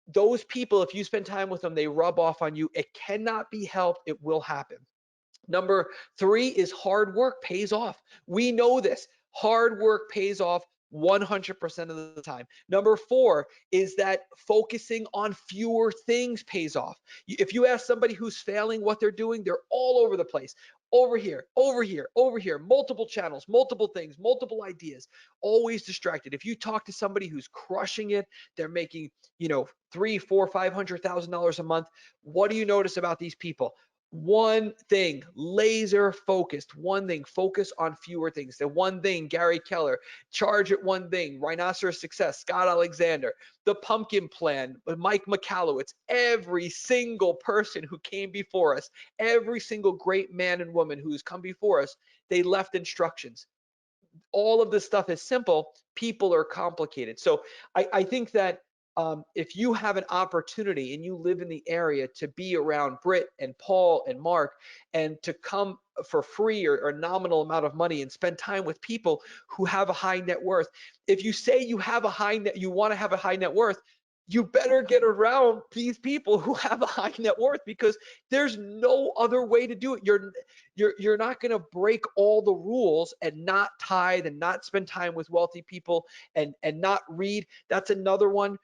those people, if you spend time with them, they rub off on you. It cannot be helped. It will happen. Number three is hard work pays off. We know this. Hard work pays off 100% of the time. Number four is that focusing on fewer things pays off. If you ask somebody who's failing what they're doing, they're all over the place. Over here, over here, over here, multiple channels, multiple things, multiple ideas, always distracted. If you talk to somebody who's crushing it, they're making, $300,000, $400,000, $500,000 a month. What do you notice about these people? One thing, laser focused, one thing, focus on fewer things. The one thing, Gary Keller, charge at one thing, Rhinoceros Success, Scott Alexander, the Pumpkin Plan, Mike McAllowitz, every single person who came before us, every single great man and woman who's come before us, they left instructions. All of this stuff is simple. People are complicated. So I think that if you have an opportunity and you live in the area to be around Britt and Paul and Mark and to come for free or a nominal amount of money and spend time with people who have a high net worth, if you say you want to have a high net worth, you better get around these people who have a high net worth, because there's no other way to do it. You're not going to break all the rules and not tithe and not spend time with wealthy people and not read. That's another one.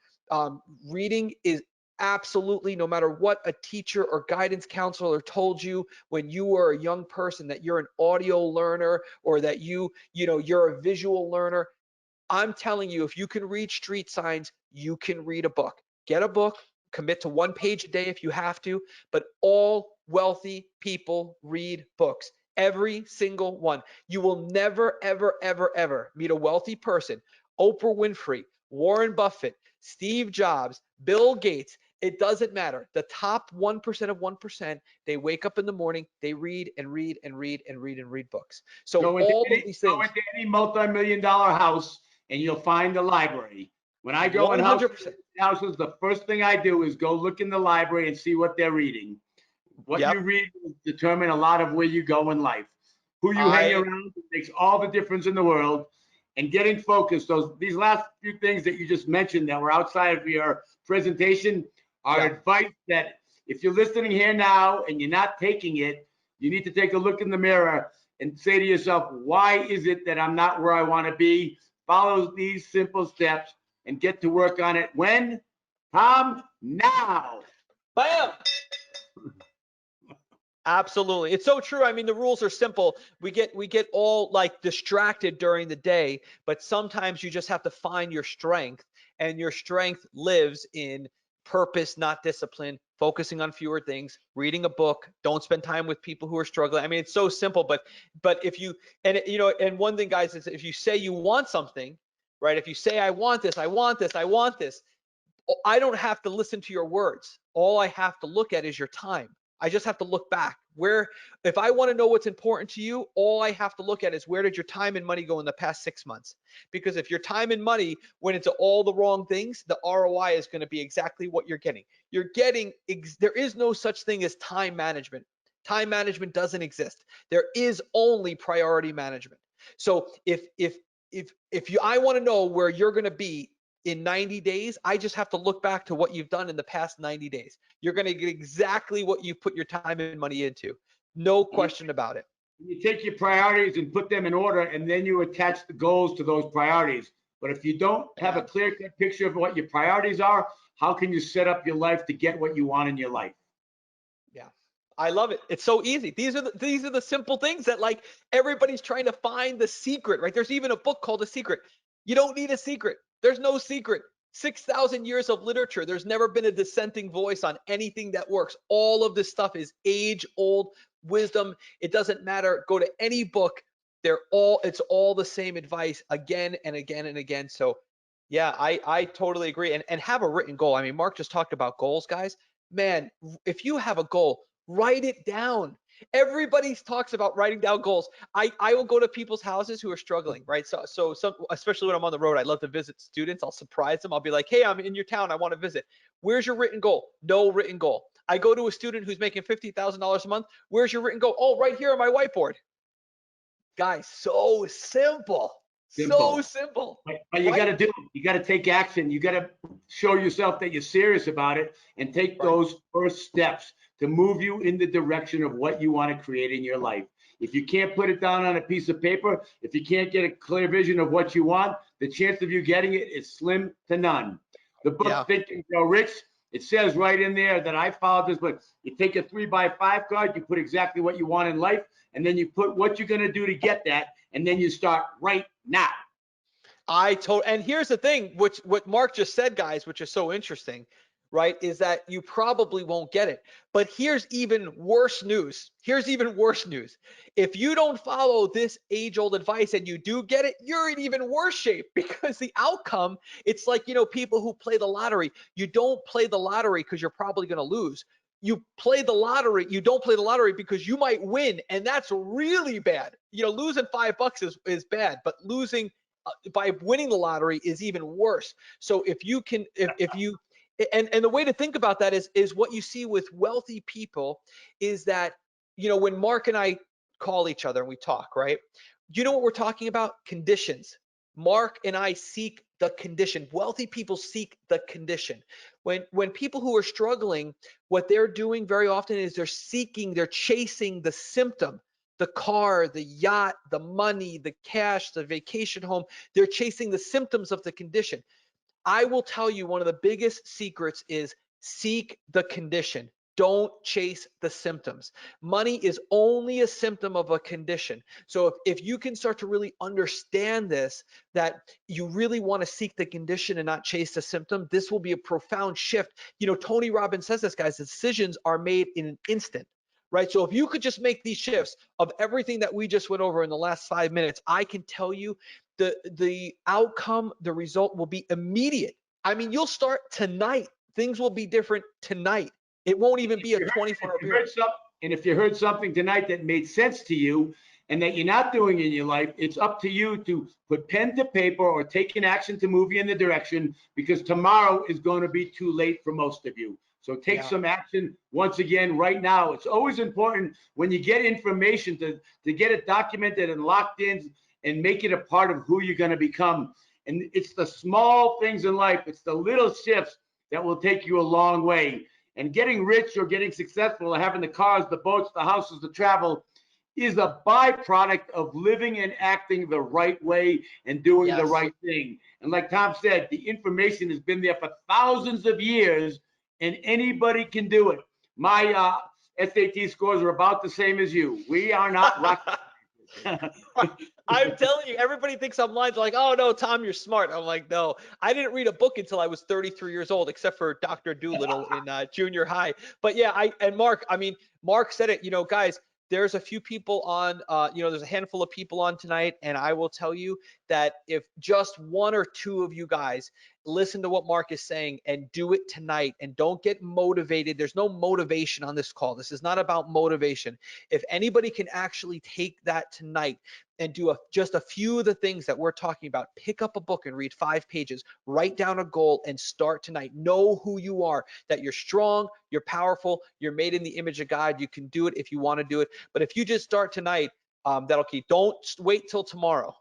Reading is absolutely, no matter what a teacher or guidance counselor told you when you were a young person, that you're an audio learner or that you're a visual learner. I'm telling you, if you can read street signs, you can read a book. Get a book, commit to 1 page a day if you have to, but all wealthy people read books. Every single one. You will never, ever, ever, ever meet a wealthy person. Oprah Winfrey, Warren Buffett, Steve Jobs, Bill Gates, it doesn't matter. The top 1% of 1%, they wake up in the morning, they read and read and read and read and read books. So all of these things. Go into any multi-million-dollar house and you'll find a library. When I go in 100%. houses, the first thing I do is go look in the library and see what they're reading. What you read will determine a lot of where you go in life. Who you hang around makes all the difference in the world. And getting focused. These last few things that you just mentioned that were outside of your presentation are advice that if you're listening here now and you're not taking it, you need to take a look in the mirror and say to yourself, why is it that I'm not where I want to be? Follow these simple steps and get to work on it. When? Tom, now. Bam. Absolutely. It's so true. I mean, the rules are simple. We get all like distracted during the day, but sometimes you just have to find your strength, and your strength lives in purpose, not discipline, focusing on fewer things, reading a book, don't spend time with people who are struggling. I mean, it's so simple, but if you, and one thing, guys, is if you say you want something, right? If you say, I want this, I want this, I want this, I don't have to listen to your words. All I have to look at is your time. I just have to look back. If I want to know what's important to you, all I have to look at is where did your time and money go in the past 6 months? Because if your time and money went into all the wrong things, the ROI is going to be exactly what you're getting. There is no such thing as time management. Time management doesn't exist. There is only priority management. So if I want to know where you're going to be in 90 days, I just have to look back to what you've done in the past 90 days. You're going to get exactly what you put your time and money into. No question about it. You take your priorities and put them in order, and then you attach the goals to those priorities. But if you don't have a clear-cut picture of what your priorities are, how can you set up your life to get what you want in your life? Yeah, I love it. It's so easy. These are the simple things that like everybody's trying to find the secret, right? There's even a book called The Secret. You don't need a secret. There's no secret. 6,000 years of literature. There's never been a dissenting voice on anything that works. All of this stuff is age-old wisdom. It doesn't matter. Go to any book. It's all the same advice again and again and again. So yeah, I totally agree. And have a written goal. I mean, Mark just talked about goals, guys. Man, if you have a goal, write it down. Everybody talks about writing down goals. I will go to people's houses who are struggling, right? So some, especially when I'm on the road, I love to visit students. I'll surprise them. I'll be like, hey, I'm in your town. I want to visit. Where's your written goal? No written goal. I go to a student who's making $50,000 a month. Where's your written goal? Oh, right here on my whiteboard. Guys, so simple. So simple. But you got to do it. You got to take action. You got to show yourself that you're serious about it and take those first steps to move you in the direction of what you want to create in your life. If you can't put it down on a piece of paper, if you can't get a clear vision of what you want, the chance of you getting it is slim to none. The book Think and Grow Rich, it says right in there that I followed this, but you take a 3x5 card, you put exactly what you want in life, and then you put what you're going to do to get that, and then you start right now. And here's the thing, what Mark just said, guys, which is so interesting, right, is that you probably won't get it. But here's even worse news. Here's even worse news. If you don't follow this age-old advice and you do get it, you're in even worse shape, because the outcome, it's like, you know, people who play the lottery. You don't play the lottery because you're probably going to lose. You play the lottery. You don't play the lottery because you might win, and that's really bad. You know, losing $5 is bad, but losing by winning the lottery is even worse. So if you can, if you, and the way to think about that is what you see with wealthy people is that, you know, when Mark and I call each other and we talk, right? Do you know what we're talking about? Conditions. Mark and I seek the condition. Wealthy people seek the condition. When people who are struggling, what they're doing very often is they're chasing the symptom. The car, the yacht, the money, the cash, the vacation home. They're chasing the symptoms of the condition. I will tell you, one of the biggest secrets is seek the condition. Don't chase the symptoms. Money is only a symptom of a condition. So if you can start to really understand this, that you really want to seek the condition and not chase the symptom, this will be a profound shift. You know, Tony Robbins says this, guys, decisions are made in an instant. Right. So if you could just make these shifts of everything that we just went over in the last 5 minutes, I can tell you the outcome, the result will be immediate. I mean, you'll start tonight. Things will be different tonight. It won't even be a 24-hour period. And if you heard something tonight that made sense to you and that you're not doing in your life, it's up to you to put pen to paper or take an action to move you in the direction, because tomorrow is going to be too late for most of you. So take some action once again right now. It's always important when you get information to get it documented and locked in and make it a part of who you're going to become. And it's the small things in life, it's the little shifts that will take you a long way. And getting rich or getting successful or having the cars, the boats, the houses, the travel is a byproduct of living and acting the right way and doing the right thing. And like Tom said, the information has been there for thousands of years, and anybody can do it. My SAT scores are about the same as you. We are not rocket. I'm telling you, everybody thinks I'm lying. They're like, oh no, Tom, you're smart. I'm like, no, I didn't read a book until I was 33 years old, except for Dr. Doolittle in junior high. But yeah, and Mark, I mean, Mark said it, you know, guys, there's a few people on, you know, there's a handful of people on tonight, and I will tell you that if just one or two of you guys listen to what Mark is saying and do it tonight, and don't get motivated. There's no motivation on this call. This is not about motivation. If anybody can actually take that tonight and do just a few of the things that we're talking about, pick up a book and read 5 pages, write down a goal and start tonight. Know who you are, that you're strong, you're powerful, you're made in the image of God. You can do it if you want to do it. But if you just start tonight, that'll keep. Don't wait till tomorrow.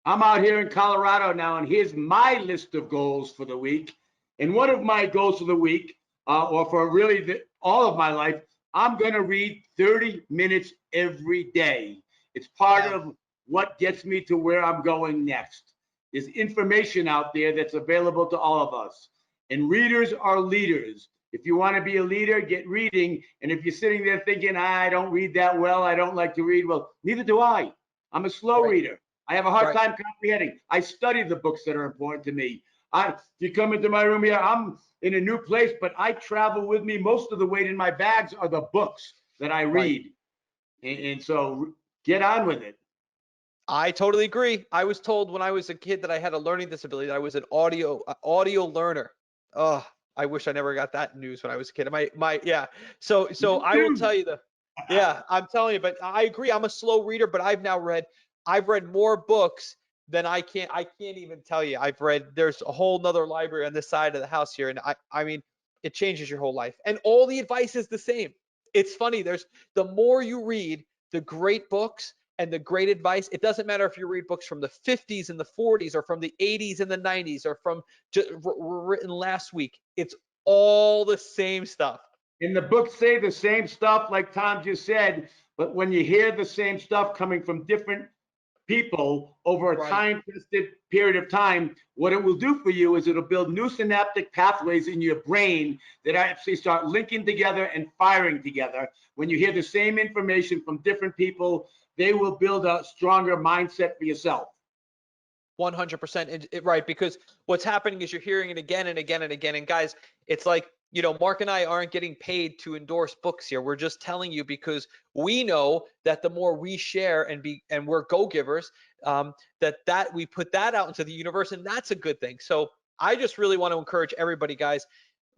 I'm out here in Colorado now, and here's my list of goals for the week. And one of my goals for the week, or for really all of my life, I'm going to read 30 minutes every day. It's part of what gets me to where I'm going next. There's information out there that's available to all of us. And readers are leaders. If you want to be a leader, get reading. And if you're sitting there thinking, I don't read that well, I don't like to read, well, neither do I. I'm a slow reader. I have a hard time comprehending. I study the books that are important to me. If you come into my room here, I'm in a new place, but I travel with me. Most of the weight in my bags are the books that I read. And so get on with it. I totally agree. I was told when I was a kid that I had a learning disability, that I was an audio learner. Oh, I wish I never got that news when I was a kid. Yeah. So I will tell you I'm telling you, but I agree. I'm a slow reader, but I've read more books than I can't even tell you. There's a whole nother library on this side of the house here. And I mean, it changes your whole life. And all the advice is the same. It's funny. The more you read, the great books and the great advice. It doesn't matter if you read books from the 50s and the 40s or from the 80s and the 90s or from written last week. It's all the same stuff. And the books say the same stuff, like Tom just said, but when you hear the same stuff coming from different people over a time-tested period of time, what it will do for you is it'll build new synaptic pathways in your brain that actually start linking together and firing together. When you hear the same information from different people, they will build a stronger mindset for yourself. 100%. Right, because what's happening is you're hearing it again and again and again. And guys, it's like, Mark and I aren't getting paid to endorse books here. We're just telling you because we know that the more we share and we're go-givers, that we put that out into the universe, and that's a good thing. So I just really want to encourage everybody, guys,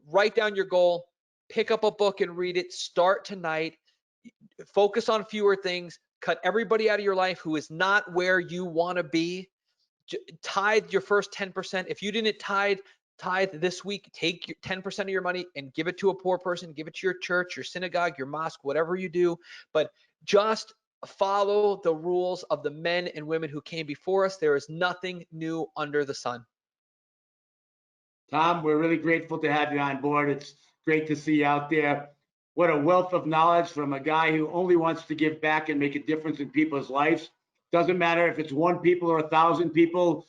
write down your goal, pick up a book and read it, start tonight, focus on fewer things, cut everybody out of your life who is not where you want to be. Tithe your first 10%. If you didn't tithe this week, take 10% of your money and give it to a poor person, give it to your church, your synagogue, your mosque, whatever you do. But just follow the rules of the men and women who came before us. There is nothing new under the sun. Tom, we're really grateful to have you on board. It's great to see you out there. What a wealth of knowledge from a guy who only wants to give back and make a difference in people's lives. Doesn't matter if it's 1 people or 1,000 people.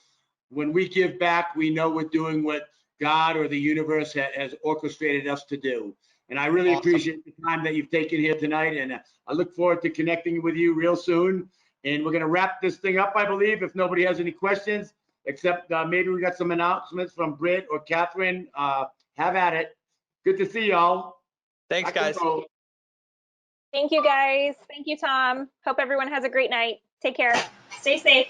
When we give back, we know we're doing what God or the universe has orchestrated us to do. And I really appreciate the time that you've taken here tonight. And I look forward to connecting with you real soon. And we're going to wrap this thing up, I believe, if nobody has any questions, except maybe we got some announcements from Britt or Catherine. Have at it. Good to see y'all. Thanks, guys. Thank you, guys. Thank you, Tom. Hope everyone has a great night. Take care. Stay safe.